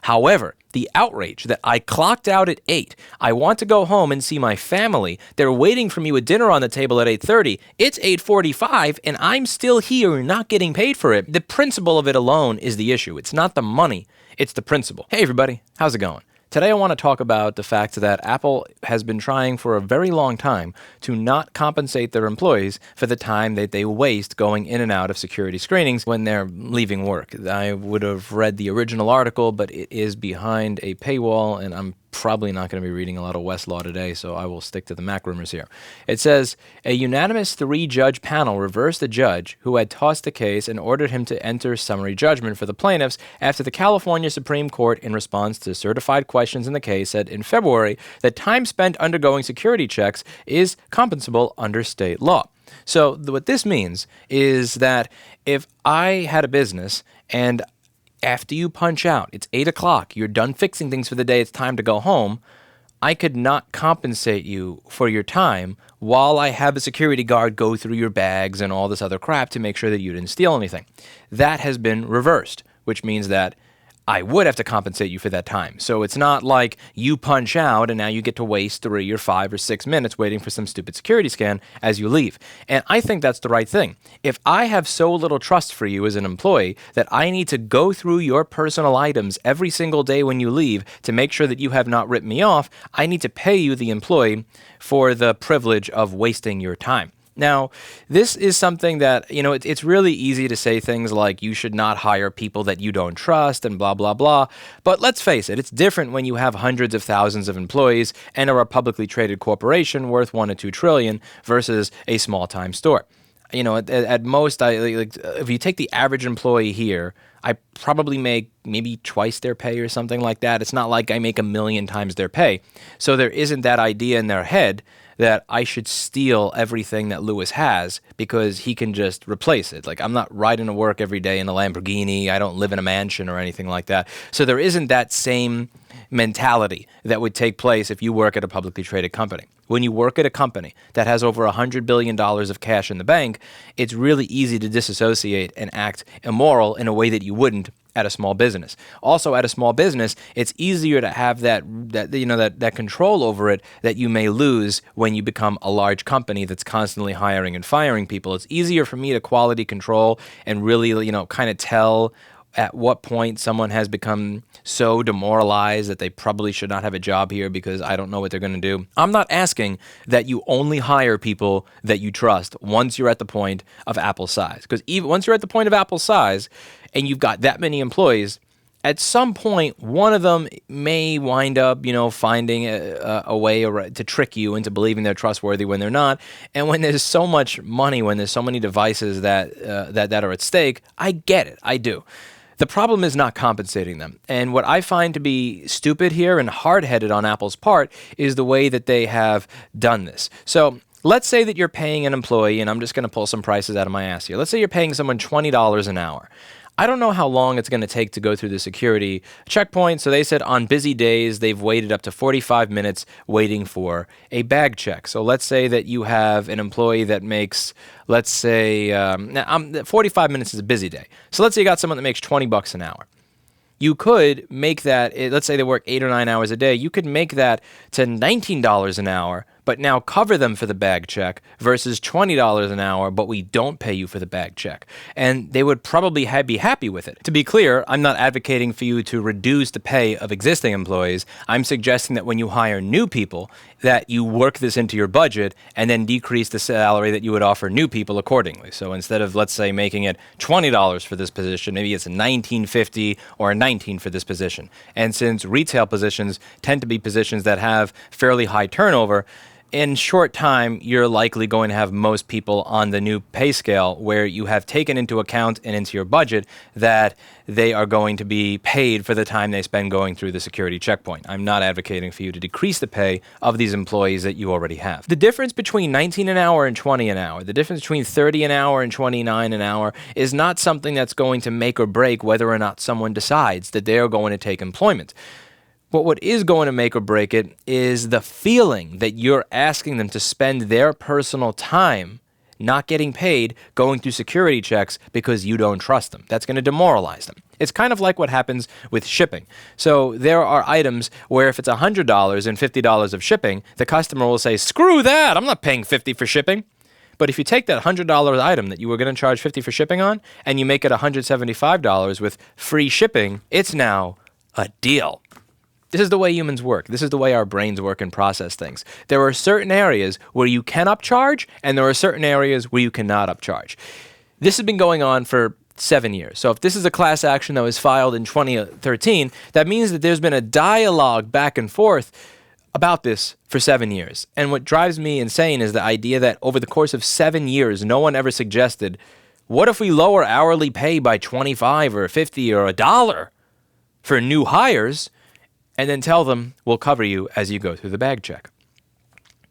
However, the outrage that I clocked out at 8, I want to go home and see my family, they're waiting for me with dinner on the table at 8:30, it's 8:45, and I'm still here not getting paid for it. The principle of it alone is the issue. It's not the money, it's the principle. Hey everybody, how's it going? Today I want to talk about the fact that Apple has been trying for a very long time to not compensate their employees for the time that they waste going in and out of security screenings when they're leaving work. I would have read the original article, but it is behind a paywall, and I'm probably not going to be reading a lot of Westlaw today, so I will stick to the Mac rumors here. It says, a unanimous 3-judge panel reversed the judge who had tossed the case and ordered him to enter summary judgment for the plaintiffs after the California Supreme Court, in response to certified questions in the case, said in February that time spent undergoing security checks is compensable under state law. So what this means is that if I had a business and after you punch out, it's 8 o'clock, you're done fixing things for the day, it's time to go home, I could not compensate you for your time while I have a security guard go through your bags and all this other crap to make sure that you didn't steal anything. That has been reversed, which means that I would have to compensate you for that time. So it's not like you punch out and now you get to waste 3 or 5 or 6 minutes waiting for some stupid security scan as you leave. And I think that's the right thing. If I have so little trust for you as an employee that I need to go through your personal items every single day when you leave to make sure that you have not ripped me off, I need to pay you, the employee, for the privilege of wasting your time. Now, this is something that, it's really easy to say things like you should not hire people that you don't trust and blah, blah, blah. But let's face it, it's different when you have hundreds of thousands of employees and are a publicly traded corporation worth $1 to $2 trillion versus a small-time store. At most, if you take the average employee here, I probably make maybe twice their pay or something like that. It's not like I make 1 million times their pay. So there isn't that idea in their head that I should steal everything that Lewis has because he can just replace it. Like, I'm not riding to work every day in a Lamborghini. I don't live in a mansion or anything like that. So there isn't that same mentality that would take place if you work at a publicly traded company. When you work at a company that has over $100 billion of cash in the bank, it's really easy to disassociate and act immoral in a way that you wouldn't at a small business. Also, at a small business, it's easier to have that control over it that you may lose when you become a large company that's constantly hiring and firing people. It's easier for me to quality control and really, kind of tell at what point someone has become so demoralized that they probably should not have a job here because I don't know what they're going to do. I'm not asking that you only hire people that you trust once you're at the point of Apple size. Because even once you're at the point of Apple size and you've got that many employees, at some point, one of them may wind up, finding a way to trick you into believing they're trustworthy when they're not. And when there's so much money, when there's so many devices that are at stake, I get it. I do. The problem is not compensating them. And what I find to be stupid here and hard-headed on Apple's part is the way that they have done this. So let's say that you're paying an employee, and I'm just going to pull some prices out of my ass here. Let's say you're paying someone $20 an hour. I don't know how long it's going to take to go through the security checkpoint. So they said on busy days, they've waited up to 45 minutes waiting for a bag check. So let's say that you have an employee that makes, let's say, 45 minutes is a busy day. So let's say you got someone that makes $20 an hour. You could make that, let's say they work 8 or 9 hours a day, you could make that to $19 an hour, but now cover them for the bag check versus $20 an hour, but we don't pay you for the bag check. And they would probably be happy with it. To be clear, I'm not advocating for you to reduce the pay of existing employees. I'm suggesting that when you hire new people, that you work this into your budget and then decrease the salary that you would offer new people accordingly. So instead of, let's say, making it $20 for this position, maybe it's $19.50 or $19 for this position. And since retail positions tend to be positions that have fairly high turnover, in short time, you're likely going to have most people on the new pay scale where you have taken into account and into your budget that they are going to be paid for the time they spend going through the security checkpoint. I'm not advocating for you to decrease the pay of these employees that you already have. The difference between 19 an hour and 20 an hour, the difference between 30 an hour and 29 an hour is not something that's going to make or break whether or not someone decides that they are going to take employment. But what is going to make or break it is the feeling that you're asking them to spend their personal time not getting paid going through security checks because you don't trust them. That's going to demoralize them. It's kind of like what happens with shipping. So there are items where if it's $100 and $50 of shipping, the customer will say, screw that, I'm not paying $50 for shipping. But if you take that $100 item that you were going to charge $50 for shipping on and you make it $175 with free shipping, it's now a deal. This is the way humans work. This is the way our brains work and process things. There are certain areas where you can upcharge, and there are certain areas where you cannot upcharge. This has been going on for 7 years. So if this is a class action that was filed in 2013, that means that there's been a dialogue back and forth about this for 7 years. And what drives me insane is the idea that over the course of 7 years, no one ever suggested, what if we lower hourly pay by 25 or 50 or $1 for new hires, and then tell them we'll cover you as you go through the bag check?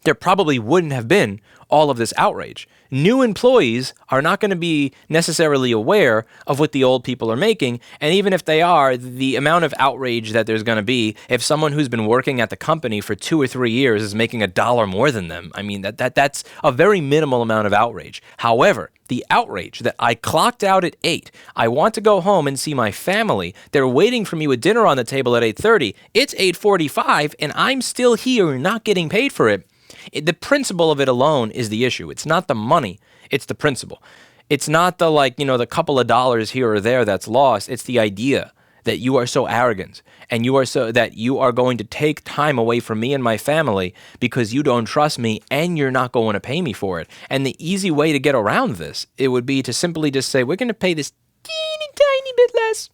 There probably wouldn't have been all of this outrage. New employees are not going to be necessarily aware of what the old people are making, and even if they are, the amount of outrage that there's going to be if someone who's been working at the company for 2 or 3 years is making $1 more than them, I mean, that's a very minimal amount of outrage. However, the outrage that I clocked out at 8, I want to go home and see my family, they're waiting for me with dinner on the table at 8:30, it's 8:45, and I'm still here not getting paid for it. The principle of it alone is the issue. It's not the money, it's the principle. It's not the couple of dollars here or there that's lost. It's the idea that you are so arrogant and that you are going to take time away from me and my family because you don't trust me and you're not going to pay me for it. And the easy way to get around this, it would be to simply just say, we're going to pay this teeny tiny bit less,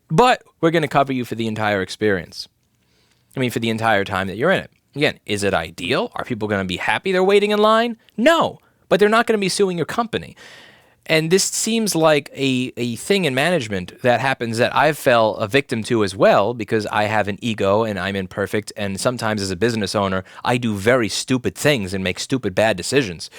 but we're going to cover you for the entire experience. For the entire time that you're in it. Again, is it ideal? Are people going to be happy they're waiting in line? No, but they're not going to be suing your company. And this seems like a thing in management that happens that I've fell a victim to as well, because I have an ego and I'm imperfect, and sometimes as a business owner, I do very stupid things and make stupid bad decisions,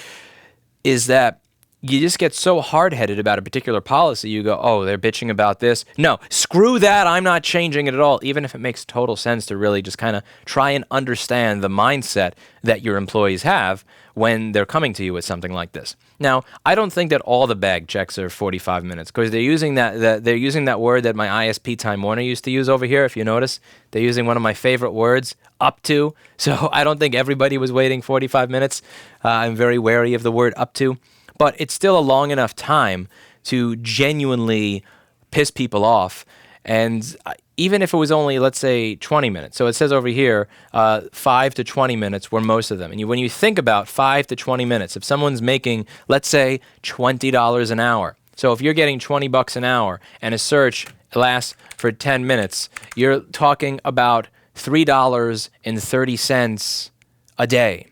is that you just get so hard-headed about a particular policy, you go, oh, they're bitching about this. No, screw that, I'm not changing it at all, even if it makes total sense to really just kind of try and understand the mindset that your employees have when they're coming to you with something like this. Now, I don't think that all the bag checks are 45 minutes, because they're using that word that my ISP Time Warner used to use over here, if you notice. They're using one of my favorite words, up to. So I don't think everybody was waiting 45 minutes. I'm very wary of the word up to. But it's still a long enough time to genuinely piss people off. And even if it was only, let's say, 20 minutes. So it says over here, 5 to 20 minutes were most of them. And when you think about 5 to 20 minutes, if someone's making, let's say, $20 an hour. So if you're getting $20 an hour and a search lasts for 10 minutes, you're talking about $3.30 a day.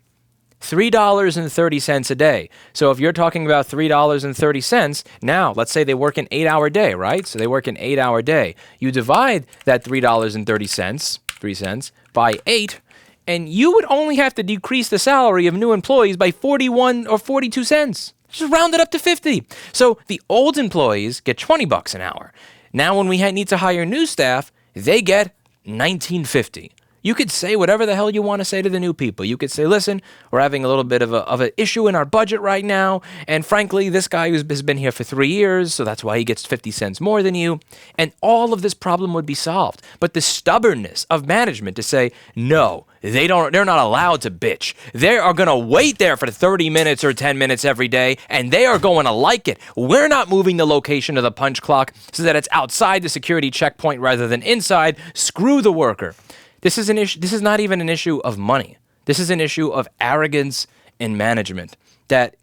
$3.30 a day. So if you're talking about $3.30, now let's say they work an 8-hour day, right? So they work an 8-hour day. You divide that $3.30 by 8, and you would only have to decrease the salary of new employees by 41 or 42 cents. Just round it up to 50. So the old employees get $20 an hour. Now when we need to hire new staff, they get $19.50. You could say whatever the hell you want to say to the new people. You could say, listen, we're having a little bit of an issue in our budget right now, and frankly, this guy has been here for 3 years, so that's why he gets 50 cents more than you, and all of this problem would be solved. But the stubbornness of management to say, no, they're not allowed to bitch. They are going to wait there for 30 minutes or 10 minutes every day, and they are going to like it. We're not moving the location of the punch clock so that it's outside the security checkpoint rather than inside. Screw the worker. This is an issue. This is not even an issue of money. This is an issue of arrogance in management that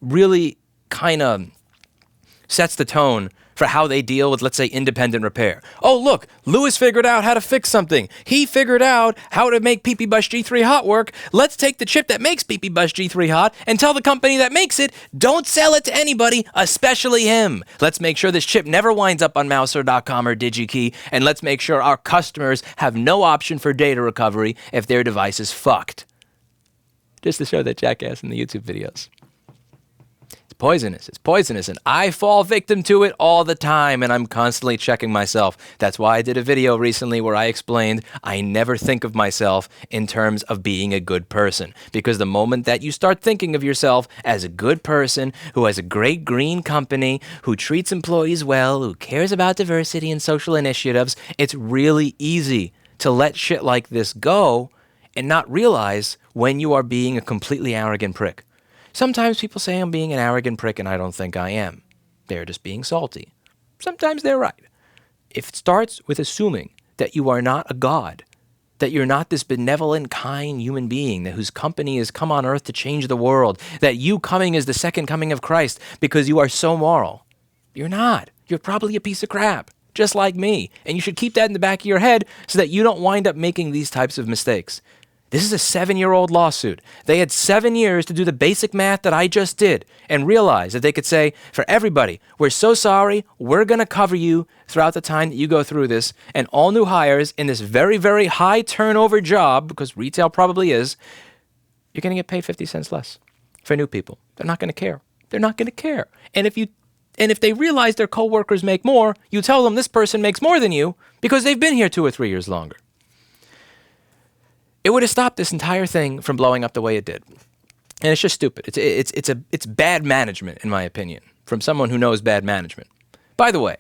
really kind of sets the tone for how they deal with, let's say, independent repair. Oh, look, Lewis figured out how to fix something. He figured out how to make PP Bus G3 Hot work. Let's take the chip that makes PP Bus G3 Hot and tell the company that makes it, don't sell it to anybody, especially him. Let's make sure this chip never winds up on Mouser.com or DigiKey, and let's make sure our customers have no option for data recovery if their device is fucked. Just to show that jackass in the YouTube videos. poisonous. It's poisonous, and I fall victim to it all the time, and I'm constantly checking myself. That's why I did a video recently where I explained I never think of myself in terms of being a good person, because the moment that you start thinking of yourself as a good person who has a great green company, who treats employees well, who cares about diversity and social initiatives, it's really easy to let shit like this go and not realize when you are being a completely arrogant prick. Sometimes people say I'm being an arrogant prick, and I don't think I am. They're just being salty. Sometimes they're right. If it starts with assuming that you are not a god, that you're not this benevolent, kind human being whose company has come on earth to change the world, that you coming is the second coming of Christ because you are so moral, you're not. You're probably a piece of crap, just like me. And you should keep that in the back of your head so that you don't wind up making these types of mistakes. This is a 7-year-old lawsuit. They had 7 years to do the basic math that I just did and realize that they could say, for everybody, we're so sorry, we're going to cover you throughout the time that you go through this, and all new hires in this very, very high turnover job, because retail probably is, you're going to get paid 50 cents less for new people. They're not going to care. They're not going to care. And if they realize their coworkers make more, you tell them this person makes more than you because they've been here 2 or 3 years longer. It would have stopped this entire thing from blowing up the way it did. And it's just stupid. It's bad management, in my opinion, from someone who knows bad management. By the way,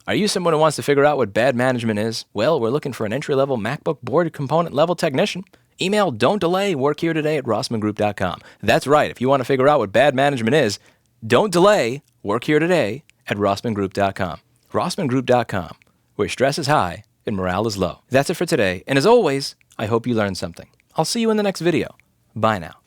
are you someone who wants to figure out what bad management is? Well, we're looking for an entry-level MacBook board component level technician. Email don't delay workheretoday@rossmangroup.com. That's right. If you want to figure out what bad management is, don't delay workheretoday@rossmangroup.com. rossmangroup.com, where stress is high and morale is low. That's it for today. And as always, I hope you learned something. I'll see you in the next video. Bye now.